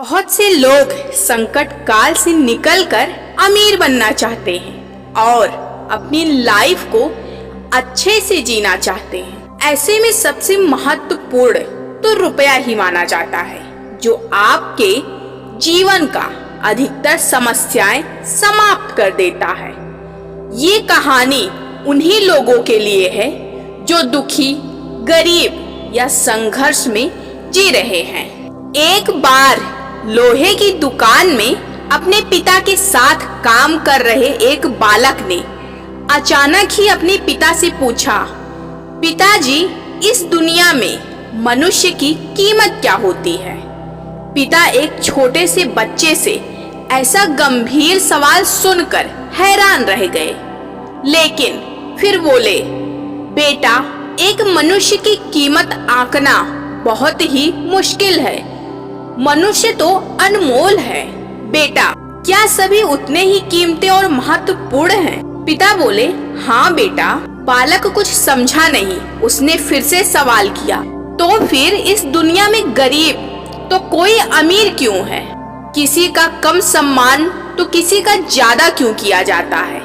बहुत से लोग संकट काल से निकलकर अमीर बनना चाहते हैं और अपनी लाइफ को अच्छे से जीना चाहते हैं। ऐसे में सबसे महत्वपूर्ण तो रुपया ही माना जाता है, जो आपके जीवन का अधिकतर समस्याएं समाप्त कर देता है। ये कहानी उन्हीं लोगों के लिए है जो दुखी, गरीब या संघर्ष में जी रहे हैं। एक बार लोहे की दुकान में अपने पिता के साथ काम कर रहे एक बालक ने अचानक ही अपने पिता से पूछा, पिताजी, इस दुनिया में मनुष्य की कीमत क्या होती है? पिता एक छोटे से बच्चे से ऐसा गंभीर सवाल सुनकर हैरान रह गए, लेकिन फिर बोले, बेटा, एक मनुष्य की कीमत आंकना बहुत ही मुश्किल है। मनुष्य तो अनमोल है। बेटा, क्या सभी उतने ही कीमती और महत्वपूर्ण हैं? पिता बोले, हाँ बेटा। बालक कुछ समझा नहीं। उसने फिर से सवाल किया, तो फिर इस दुनिया में गरीब तो कोई अमीर क्यों है? किसी का कम सम्मान तो किसी का ज्यादा क्यों किया जाता है?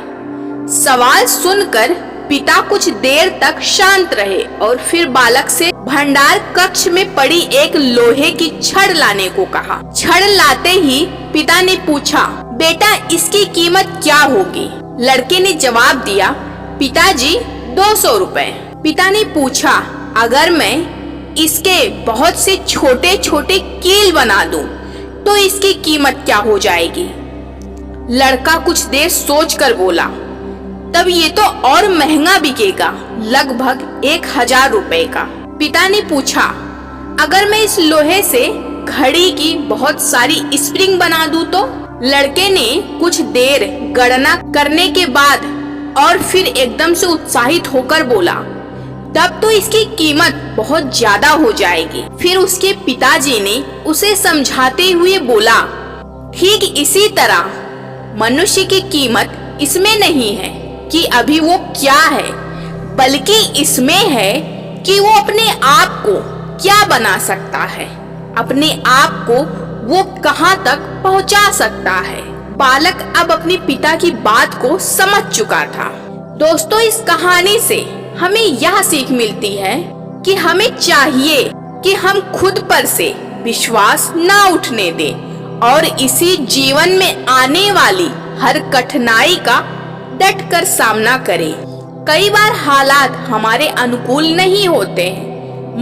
सवाल सुनकर पिता कुछ देर तक शांत रहे और फिर बालक से भंडार कक्ष में पड़ी एक लोहे की छड़ लाने को कहा। छड़ लाते ही पिता ने पूछा, बेटा, इसकी कीमत क्या होगी? लड़के ने जवाब दिया, पिताजी, 200 रुपए। पिता ने पूछा, अगर मैं इसके बहुत से छोटे छोटे कील बना दूं, तो इसकी कीमत क्या हो जाएगी? लड़का कुछ देर सोचकर बोला, तब ये तो और महंगा बिकेगा, लगभग 1000 रुपए का। पिता ने पूछा, अगर मैं इस लोहे से घड़ी की बहुत सारी स्प्रिंग बना दूं तो? लड़के ने कुछ देर गणना करने के बाद और फिर एकदम से उत्साहित होकर बोला, तब तो इसकी कीमत बहुत ज्यादा हो जाएगी। फिर उसके पिताजी ने उसे समझाते हुए बोला, ठीक इसी तरह मनुष्य की कीमत इसमें नहीं है कि अभी वो क्या है, बल्कि इसमें है कि वो अपने आप को क्या बना सकता है, अपने आप को वो कहाँ तक पहुँचा सकता है। बालक अब अपने पिता की बात को समझ चुका था। दोस्तों, इस कहानी से हमें यह सीख मिलती है कि हमें चाहिए कि हम खुद पर से विश्वास ना उठने दें और इसी जीवन में आने वाली हर कठिनाई का डट कर सामना करें। कई बार हालात हमारे अनुकूल नहीं होते हैं,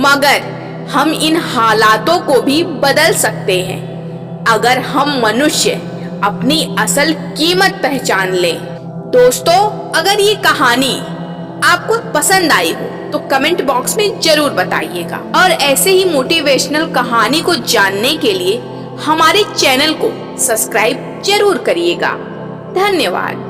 मगर हम इन हालातों को भी बदल सकते हैं अगर हम मनुष्य अपनी असल कीमत पहचान लें। दोस्तों, अगर ये कहानी आपको पसंद आई हो तो कमेंट बॉक्स में जरूर बताइएगा और ऐसे ही मोटिवेशनल कहानी को जानने के लिए हमारे चैनल को सब्सक्राइब जरूर करिएगा। धन्यवाद।